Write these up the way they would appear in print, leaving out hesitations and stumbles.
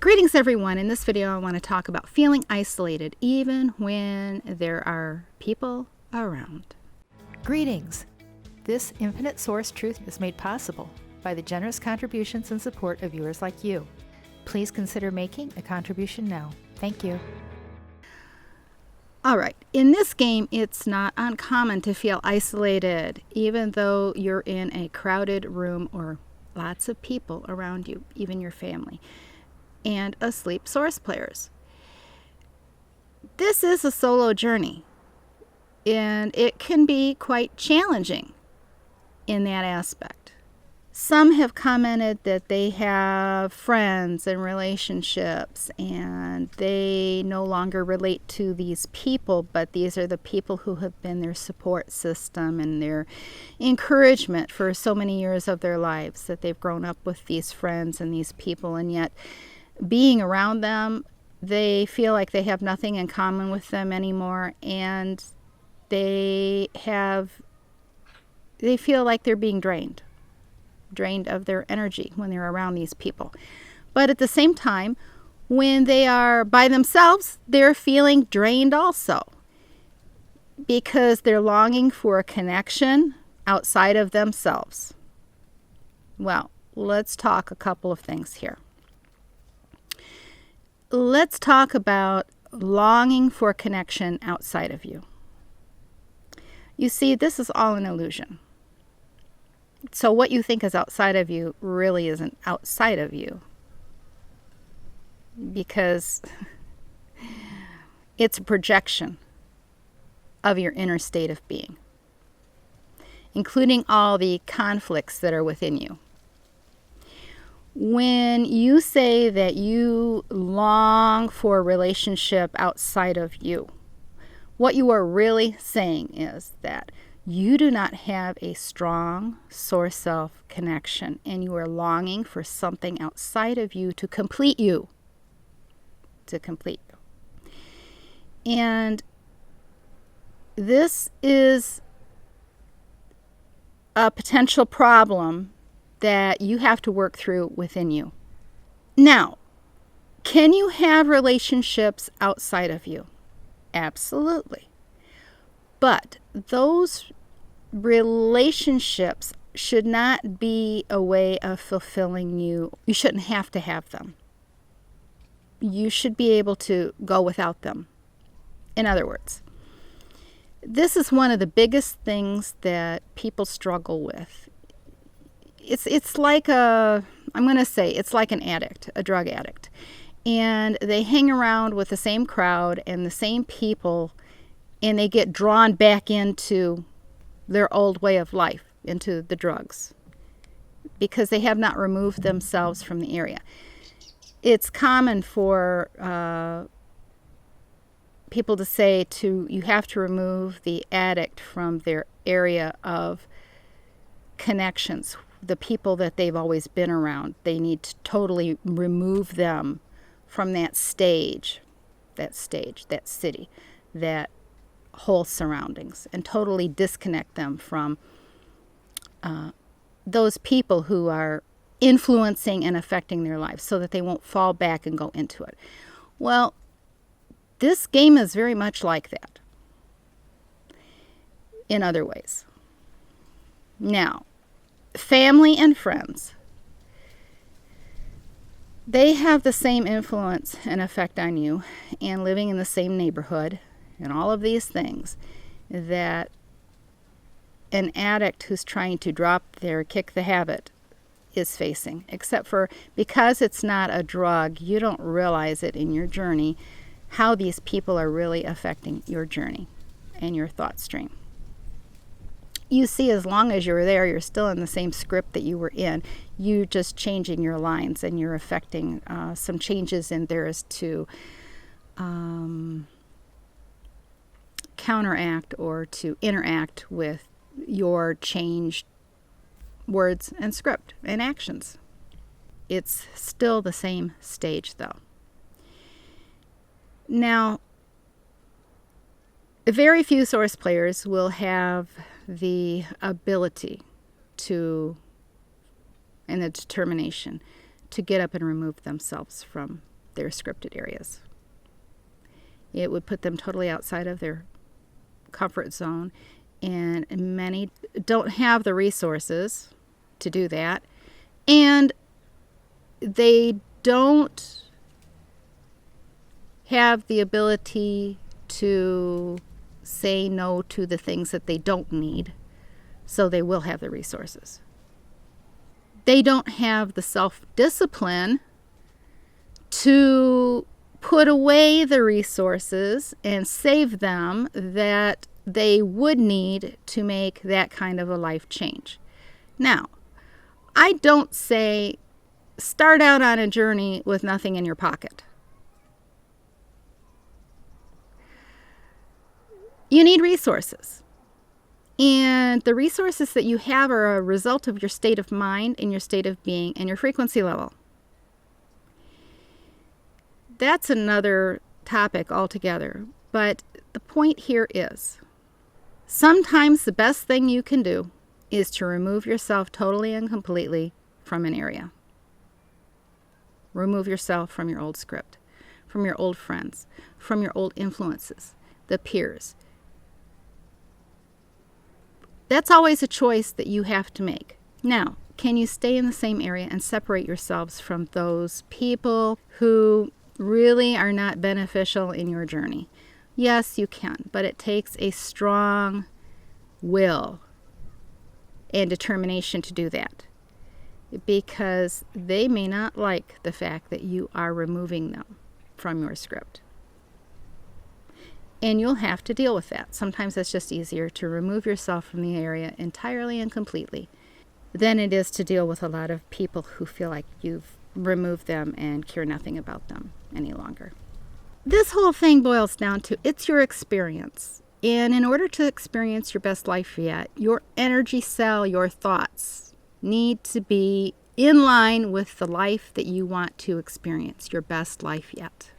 Greetings everyone. In this video I want to talk about feeling isolated even when there are people around. Greetings. This infinite source truth is made possible by the generous contributions and support of viewers like you. Please consider making a contribution now. Thank you. Alright, in this game it's not uncommon to feel isolated even though you're in a crowded room or lots of people around you, even your family, and asleep source players. This is a solo journey, and it can be quite challenging in that aspect. Some have commented that they have friends and relationships and they no longer relate to these people, but these are the people who have been their support system and their encouragement for so many years of their lives, that they've grown up with these friends and these people, and yet being around them, they feel like they have nothing in common with them anymore, and they feel like they're being drained of their energy when they're around these people. But at the same time, when they are by themselves, they're feeling drained also, because they're longing for a connection outside of themselves. Well, let's talk a couple of things here. Let's talk about longing for connection outside of you. You see, this is all an illusion. So what you think is outside of you really isn't outside of you, because it's a projection of your inner state of being, including all the conflicts that are within you. When you say that you long for a relationship outside of you, what you are really saying is that you do not have a strong source self connection, and you are longing for something outside of you to complete you. And this is a potential problem that you have to work through within you. Now, can you have relationships outside of you? Absolutely. But those relationships should not be a way of fulfilling you. You shouldn't have to have them. You should be able to go without them. In other words, this is one of the biggest things that people struggle with. It's like it's like an addict, a drug addict. And they hang around with the same crowd and the same people, and they get drawn back into their old way of life, into the drugs, because they have not removed themselves from the area. It's common for people to say you have to remove the addict from their area of connections, the people that they've always been around. They need to totally remove them from that stage, that city, that whole surroundings, and totally disconnect them from those people who are influencing and affecting their lives, so that they won't fall back and go into it. Well, this game is very much like that in other ways. Now, family and friends, they have the same influence and effect on you, and living in the same neighborhood and all of these things that an addict who's trying to kick the habit is facing. Except for, because it's not a drug, you don't realize it in your journey, how these people are really affecting your journey and your thought stream. You see, as long as you're there, you're still in the same script that you were in. You just changing your lines, and you're affecting some changes in there as to counteract or to interact with your changed words and script and actions. It's still the same stage, though. Now, very few source players will have the ability and the determination to get up and remove themselves from their scripted areas. It would put them totally outside of their comfort zone, and many don't have the resources to do that, and they don't have the ability to say no to the things that they don't need, so they will have the resources. They don't have the self-discipline to put away the resources and save them that they would need to make that kind of a life change. Now, I don't say start out on a journey with nothing in your pocket. You need resources. And the resources that you have are a result of your state of mind and your state of being and your frequency level. That's another topic altogether. But the point here is, sometimes the best thing you can do is to remove yourself totally and completely from an area. Remove yourself from your old script, from your old friends, from your old influences, the peers. That's always a choice that you have to make. Now, can you stay in the same area and separate yourselves from those people who really are not beneficial in your journey? Yes, you can, but it takes a strong will and determination to do that, because they may not like the fact that you are removing them from your script. And you'll have to deal with that. Sometimes it's just easier to remove yourself from the area entirely and completely than it is to deal with a lot of people who feel like you've removed them and care nothing about them any longer. This whole thing boils down to, it's your experience. And in order to experience your best life yet, your energy cell, your thoughts need to be in line with the life that you want to experience, your best life yet.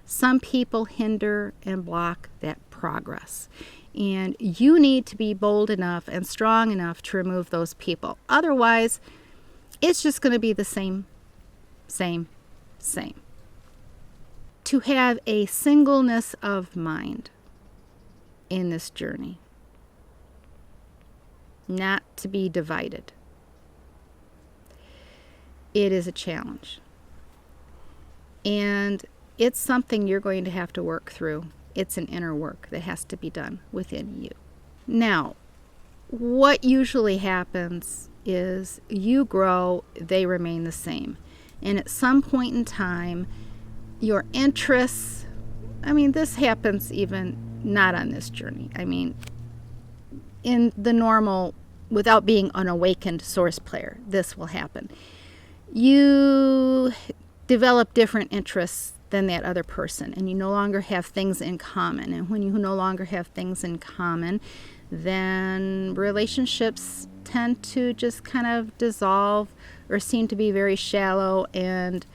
Some people hinder and block that progress. And you need to be bold enough and strong enough to remove those people. Otherwise, it's just going to be the same. To have a singleness of mind in this journey. Not to be divided. It is a challenge. And it's something you're going to have to work through. It's an inner work that has to be done within you. Now, what usually happens is you grow, they remain the same. And at some point in time, your interests, this happens even not on this journey. In the normal, without being an awakened source player, this will happen. You develop different interests than that other person, and you no longer have things in common. And when you no longer have things in common, then relationships tend to just kind of dissolve or seem to be very shallow, and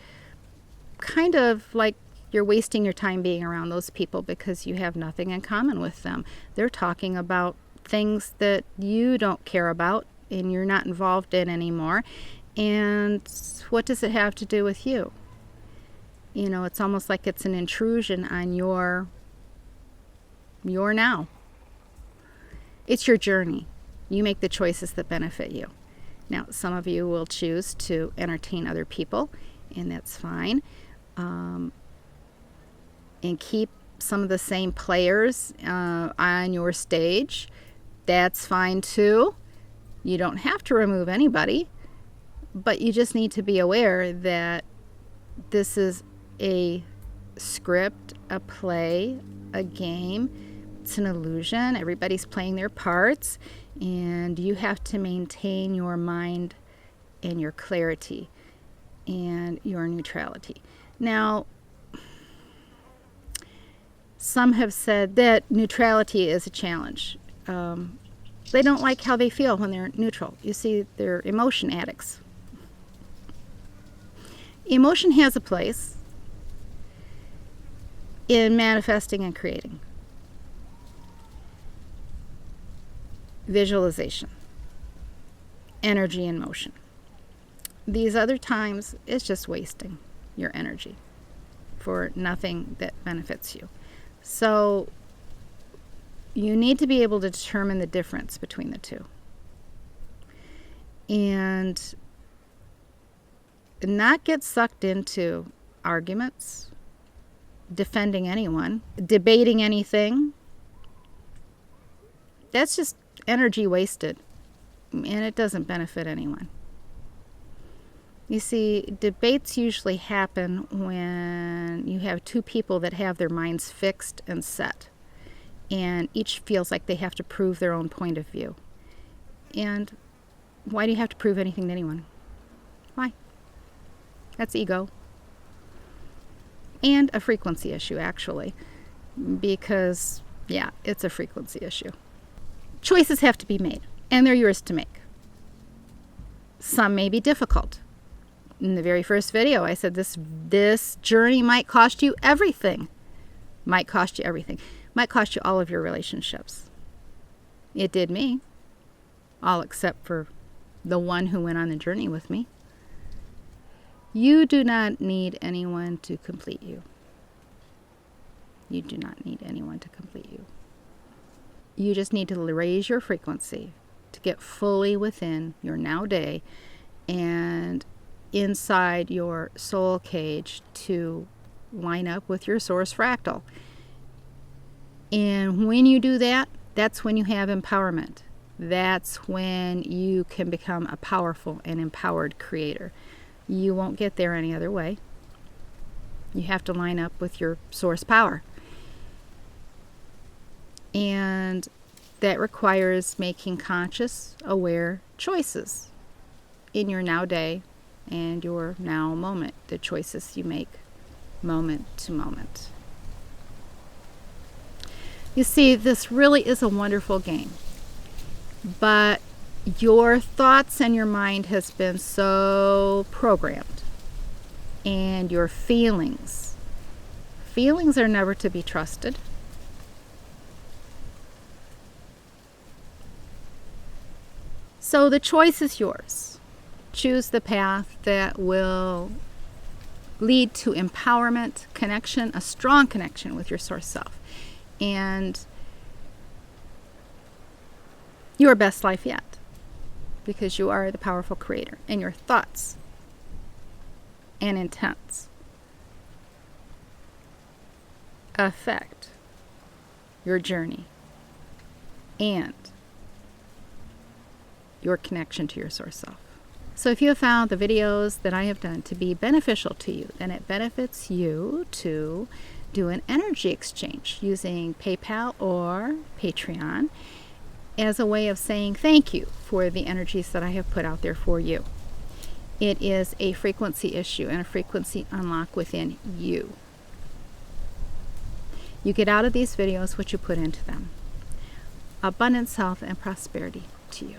kind of like you're wasting your time being around those people because you have nothing in common with them. They're talking about things that you don't care about and you're not involved in anymore. And what does it have to do with you? It's almost like it's an intrusion on your now. It's your journey. You make the choices that benefit you. Now, some of you will choose to entertain other people, and that's fine. And keep some of the same players on your stage. That's fine too. You don't have to remove anybody, but you just need to be aware that this is a script, a play, a game. It's an illusion. Everybody's playing their parts, and you have to maintain your mind and your clarity and your neutrality. Now, some have said that neutrality is a challenge. They don't like how they feel when they're neutral. You see, they're emotion addicts. Emotion has a place in manifesting and creating. Visualization, energy in motion. These other times, it's just wasting your energy for nothing that benefits you. So you need to be able to determine the difference between the two. And not get sucked into arguments, defending anyone, debating anything. That's just energy wasted, and it doesn't benefit anyone. You see, debates usually happen when you have two people that have their minds fixed and set, and each feels like they have to prove their own point of view. And why do you have to prove anything to anyone? Why? That's ego. And a frequency issue, actually, because, yeah, it's a frequency issue. Choices have to be made, and they're yours to make. Some may be difficult. In the very first video, I said this journey might cost you everything. Might cost you everything. Might cost you all of your relationships. It did me. All except for the one who went on the journey with me. You do not need anyone to complete you. You do not need anyone to complete you. You just need to raise your frequency to get fully within your now day and inside your soul cage to line up with your source fractal. And when you do that, that's when you have empowerment. That's when you can become a powerful and empowered creator. You won't get there any other way. You have to line up with your source power. And that requires making conscious, aware choices in your now day and your now moment, the choices you make moment to moment. You see, this really is a wonderful game, but your thoughts and your mind has been so programmed, and your feelings are never to be trusted. So the choice is yours. Choose the path that will lead to empowerment, connection, a strong connection with your source self, and your best life yet. Because you are the powerful creator, and your thoughts and intents affect your journey and your connection to your source self. So if you have found the videos that I have done to be beneficial to you, then it benefits you to do an energy exchange using PayPal or Patreon as a way of saying thank you for the energies that I have put out there for you. It is a frequency issue and a frequency unlock within you. You get out of these videos what you put into them. Abundance, health, and prosperity to you.